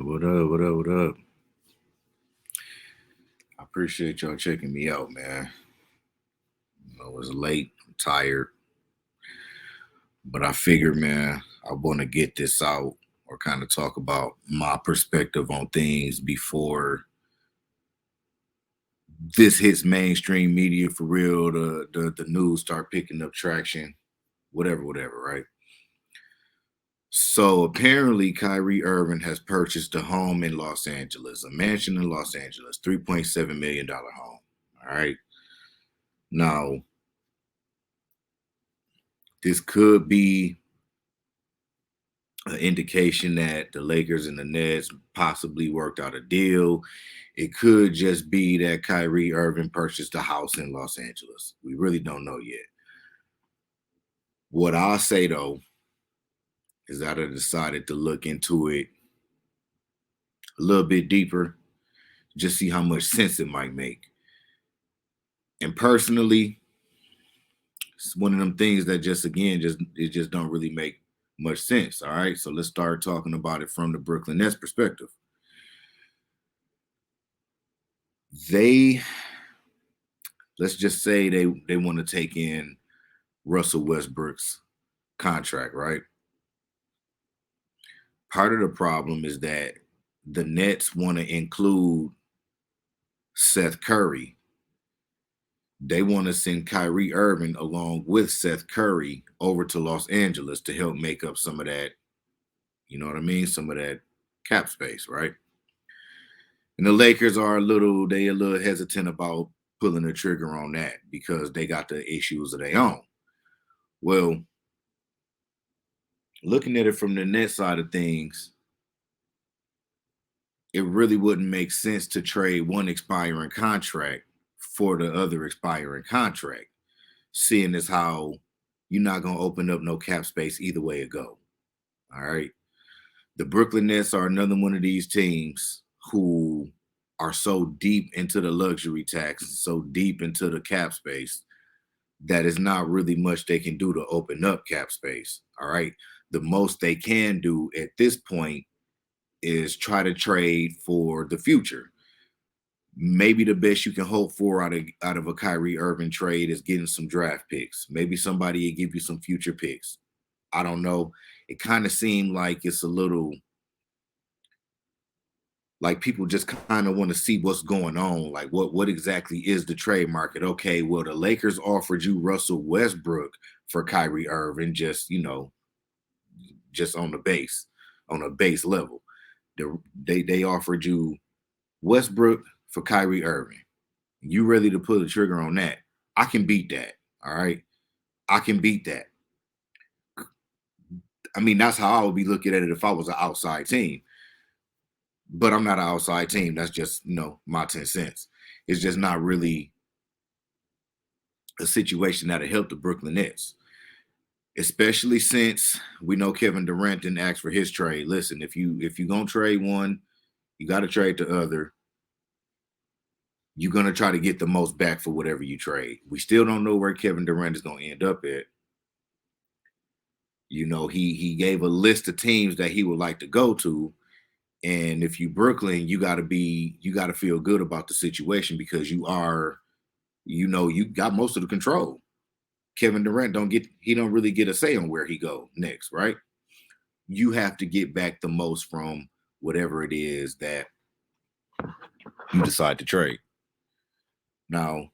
What up? What up? What up? I appreciate y'all checking me out, man. It was late, I'm tired, but I figured, man, I want to get this out or kind of talk about my perspective on things before this hits mainstream media for real. The news start picking up traction, whatever, right? So apparently, Kyrie Irving has purchased a home in Los Angeles, a mansion in Los Angeles, $3.7 million home. All right. Now, this could be an indication that the Lakers and the Nets possibly worked out a deal. It could just be that Kyrie Irving purchased a house in Los Angeles. We really don't know yet. What I'll say though is that I decided to look into it a little bit deeper, just see how much sense it might make. And personally, it's one of them things that just don't really make much sense. All right. So let's start talking about it from the Brooklyn Nets perspective. They let's just say they want to take in Russell Westbrook's contract, right? Part of the problem is that the Nets want to include Seth Curry. They want to send Kyrie Irving along with Seth Curry over to Los Angeles to help make up some of that, you know what I mean? Some of that cap space, right? And the Lakers are a little hesitant about pulling the trigger on that because they got the issues of their own. Well, looking at it from the net side of things, it really wouldn't make sense to trade one expiring contract for the other expiring contract, seeing as how you're not going to open up no cap space either way it go. All right. The Brooklyn Nets are another one of these teams who are so deep into the luxury tax, so deep into the cap space that is not really much they can do to open up cap space. All right. The most they can do at this point is try to trade for the future. Maybe the best you can hope for out of a Kyrie Irving trade is getting some draft picks. Maybe somebody will give you some future picks. I don't know. It kind of seemed like it's a little like people just kind of want to see what's going on. Like what exactly is the trade market? Okay, well the Lakers offered you Russell Westbrook for Kyrie Irving, just on a base level. They offered you Westbrook for Kyrie Irving. You ready to pull the trigger on that? I can beat that. All right. I can beat that. I mean, that's how I would be looking at it if I was an outside team. But I'm not an outside team. That's just, my 10 cents. It's just not really a situation that'll help the Brooklyn Nets. Especially since we know Kevin Durant didn't ask for his trade. Listen, if you gonna trade one, you gotta trade the other. You're gonna try to get the most back for whatever you trade. We still don't know where Kevin Durant is gonna end up at. He gave a list of teams that he would like to go to. And if you Brooklyn, you gotta feel good about the situation because you got most of the control. Kevin Durant don't really get a say on where he go next, right? You have to get back the most from whatever it is that you decide to trade. Now,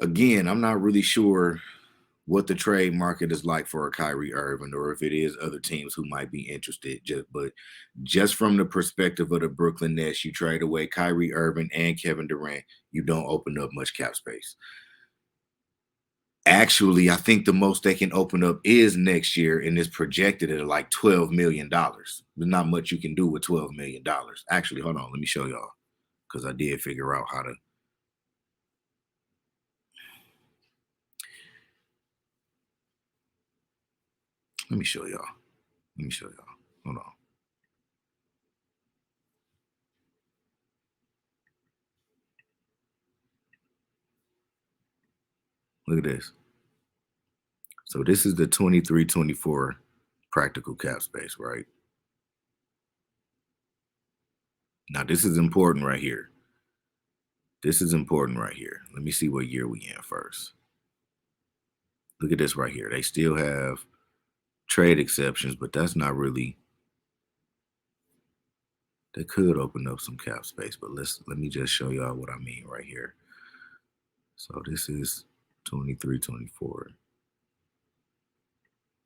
again, I'm not really sure what the trade market is like for a Kyrie Irving, or if it is other teams who might be interested. Just from the perspective of the Brooklyn Nets, you trade away Kyrie Irving and Kevin Durant, you don't open up much cap space. Actually, I think the most they can open up is next year, and it's projected at like $12 million. There's not much you can do with $12 million. Actually, hold on, let me show y'all because I did figure out how to. Let me show y'all. Let me show y'all. Hold on. Look at this. So this is the 23-24 practical cap space, right? Now this is important right here. This is important right here. Let me see what year we in first. Look at this right here. They still have trade exceptions, but that's not really. They could open up some cap space, but let me just show y'all what I mean right here. So this is 23-24.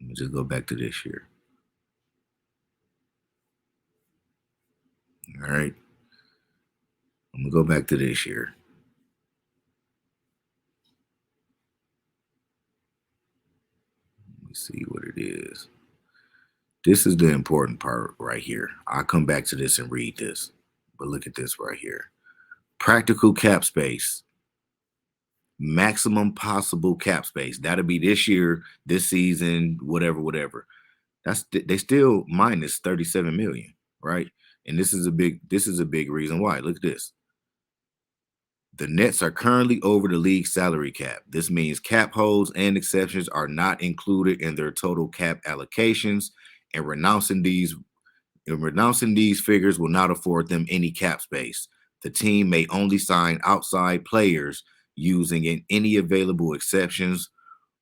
Let me just go back to this year. All right. I'm gonna go back to this year. Let me see what it is. This is the important part right here. I'll come back to this and read this. But look at this right here. Practical cap space. Maximum possible cap space. That'll be this year, this season, whatever. That's they still minus 37 million, right? And this is a big reason why. Look at this. The Nets are currently over the league salary cap. This means cap holds and exceptions are not included in their total cap allocations, and renouncing these figures will not afford them any cap space. The team may only sign outside players using in any available exceptions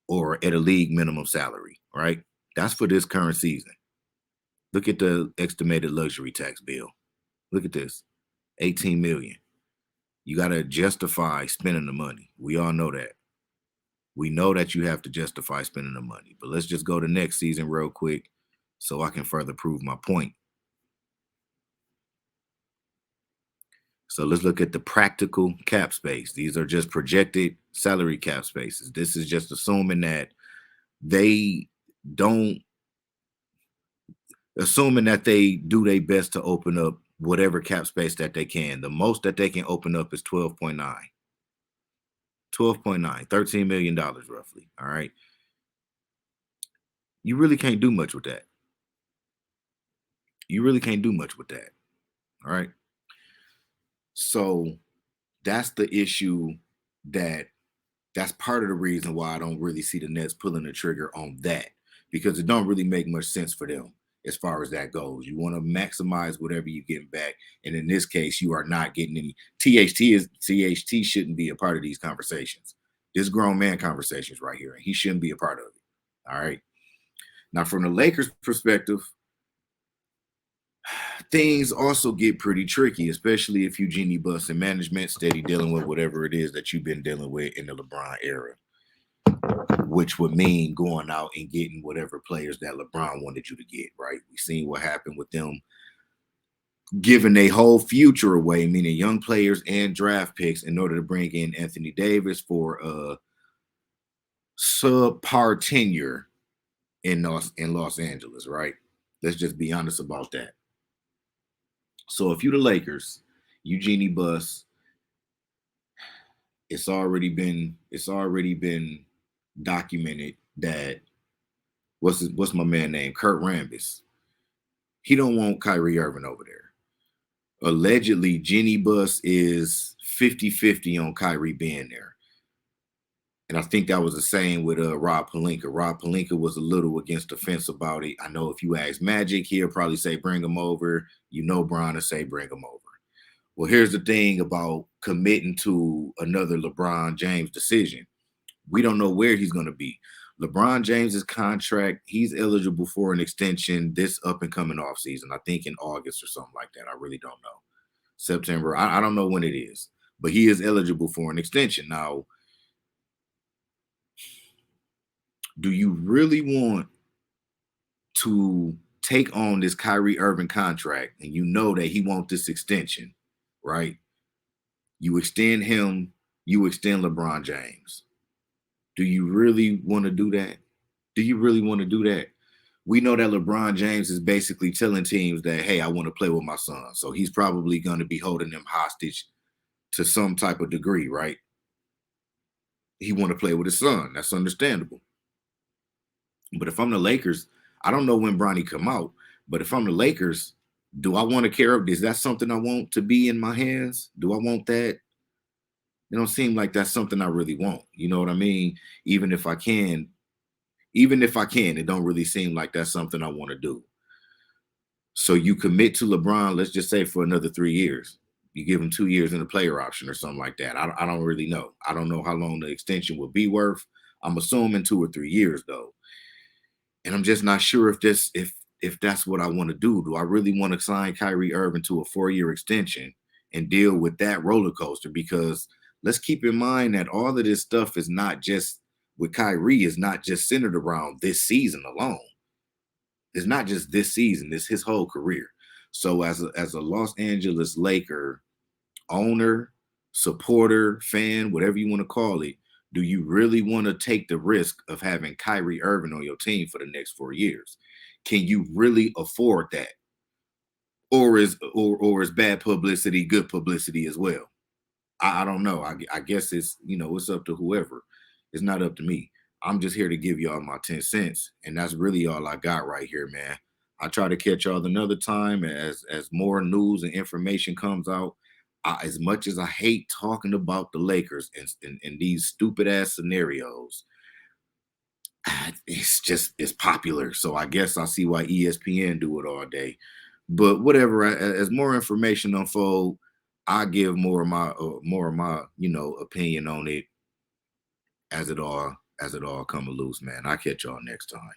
or at a league minimum salary, right? That's for this current season. Look at the estimated luxury tax bill. Look at this. 18 million. You got to justify spending the money. We all know that. We know that you have to justify spending the money. But let's just go to next season real quick so I can further prove my point. So let's look at the practical cap space. These are just projected salary cap spaces. This is just assuming that they don't, assuming that they do their best to open up whatever cap space that they can. The most that they can open up is 12.9. 12.9, $13 million roughly. All right. You really can't do much with that. You really can't do much with that. All right. So that's the issue that that's part of the reason why I don't really see the Nets pulling the trigger on that because it don't really make much sense for them as far as that goes. You want to maximize whatever you get back, and in this case, you are not getting any. THT shouldn't be a part of these conversations. This grown man conversations right here, and he shouldn't be a part of it. All right. Now, from the Lakers' perspective, things also get pretty tricky, especially if you Genie Bus and management steady dealing with whatever it is that you've been dealing with in the LeBron era, which would mean going out and getting whatever players that LeBron wanted you to get, right? We've seen what happened with them giving a whole future away, meaning young players and draft picks in order to bring in Anthony Davis for a subpar tenure in Los Angeles, right? Let's just be honest about that. So if you're the Lakers, you Genie Bus, it's already been documented that what's my man name? Kurt Rambis. He don't want Kyrie Irving over there. Allegedly, Genie Bus is 50-50 on Kyrie being there. And I think that was the same with Rob Pelinka. Rob Pelinka was a little against the fence about it. I know if you ask Magic, he'll probably say bring him over. You know Bron will say bring him over. Well, here's the thing about committing to another LeBron James decision. We don't know where he's going to be. LeBron James's contract, he's eligible for an extension this up and coming off season. I think in August or something like that. I really don't know. September. I don't know when it is, but he is eligible for an extension. Now, do you really want to take on this Kyrie Irving contract and you know that he wants this extension, right? You extend him, you extend LeBron James. Do you really want to do that? Do you really want to do that? We know that LeBron James is basically telling teams that, hey, I want to play with my son. So he's probably going to be holding them hostage to some type of degree, right? He want to play with his son. That's understandable. But if I'm the Lakers, I don't know when Bronny come out, but if I'm the Lakers, do I want to care? Is that something I want to be in my hands? Do I want that? It don't seem like that's something I really want. You know what I mean? Even if I can Even if I can, it don't really seem like that's something I want to do. So you commit to LeBron, let's just say for another 3 years. You give him 2 years in a player option or something like that. I don't really know. I don't know how long the extension would be worth. I'm assuming 2 or 3 years though, and I'm just not sure if that's what I want to do. Do I really want to sign Kyrie Irving to a 4 year extension and deal with that roller coaster? Because let's keep in mind that all of this stuff is not just with Kyrie is not just centered around this season alone. It's not just this season, it's his whole career. So as a Los Angeles Laker owner, supporter, fan, whatever you want to call it, do you really want to take the risk of having Kyrie Irving on your team for the next 4 years? Can you really afford that? Or is bad publicity good publicity as well? I don't know. I guess it's up to whoever. It's not up to me. I'm just here to give y'all my 10 cents. And that's really all I got right here, man. I try to catch y'all another time as more news and information comes out. As much as I hate talking about the Lakers and these stupid ass scenarios, it's popular. So I guess I see why ESPN do it all day. But whatever, as more information unfold, I give more of my opinion on it as it all come loose, man. I catch y'all next time.